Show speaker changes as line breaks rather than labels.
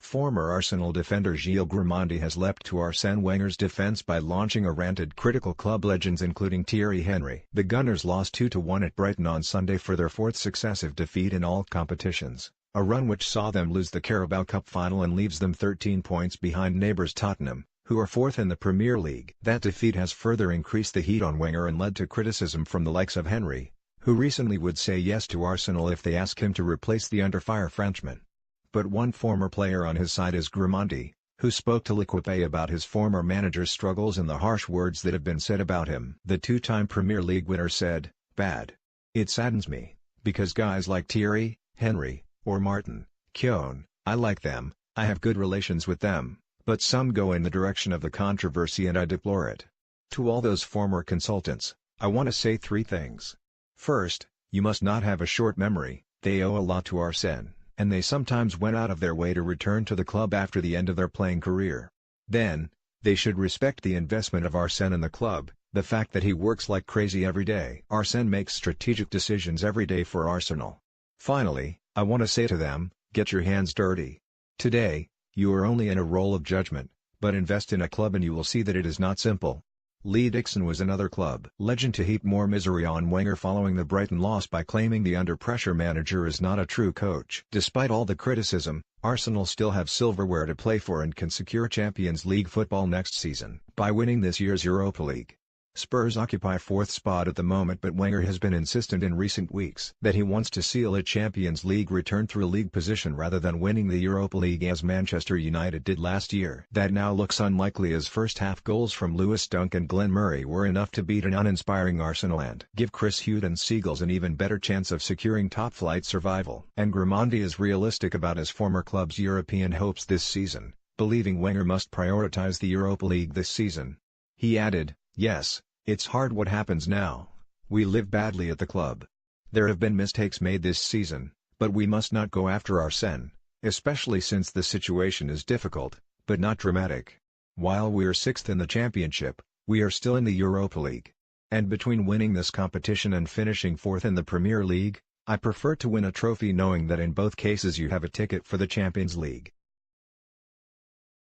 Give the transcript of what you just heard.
Former Arsenal defender Gilles Grimandi has leapt to Arsene Wenger's defense by launching a rant at critical club legends including Thierry Henry. The Gunners lost 2-1 at Brighton on Sunday for their fourth successive defeat in all competitions, a run which saw them lose the Carabao Cup final and leaves them 13 points behind neighbours Tottenham, who are fourth in the Premier League. That defeat has further increased the heat on Wenger and led to criticism from the likes of Henry, who recently would say yes to Arsenal if they ask him to replace the under-fire Frenchman. But one former player on his side is Grimandi, who spoke to L'Equipe about his former manager's struggles and the harsh words that have been said about him. The two-time Premier League winner said, "Bad. It saddens me, because guys like Thierry, Henry, or Martin, Keown, I like them, I have good relations with them, but some go in the direction of the controversy and I deplore it." To all those former consultants, I want to say three things. First, you must not have a short memory. They owe a lot to Arsene, and they sometimes went out of their way to return to the club after the end of their playing career. Then, they should respect the investment of Arsene in the club, the fact that he works like crazy every day. Arsene makes strategic decisions every day for Arsenal. Finally, I want to say to them, get your hands dirty. Today, you are only in a role of judgment, but invest in a club and you will see that it is not simple. Lee Dixon was another club legend to heap more misery on Wenger following the Brighton loss by claiming the under-pressure manager is not a true coach. Despite all the criticism, Arsenal still have silverware to play for and can secure Champions League football next season by winning this year's Europa League. Spurs occupy fourth spot at the moment, but Wenger has been insistent in recent weeks that he wants to seal a Champions League return through a league position rather than winning the Europa League as Manchester United did last year. That now looks unlikely as first-half goals from Lewis Dunk and Glenn Murray were enough to beat an uninspiring Arsenal and give Chris Hughton and Seagulls an even better chance of securing top-flight survival. And Grimandi is realistic about his former club's European hopes this season, believing Wenger must prioritize the Europa League this season. He added, "Yes, it's hard what happens now. We live badly at the club. There have been mistakes made this season, but we must not go after Arsene, especially since the situation is difficult, but not dramatic. While we're sixth in the championship, we are still in the Europa League. And between winning this competition and finishing fourth in the Premier League, I prefer to win a trophy knowing that in both cases you have a ticket for the Champions League."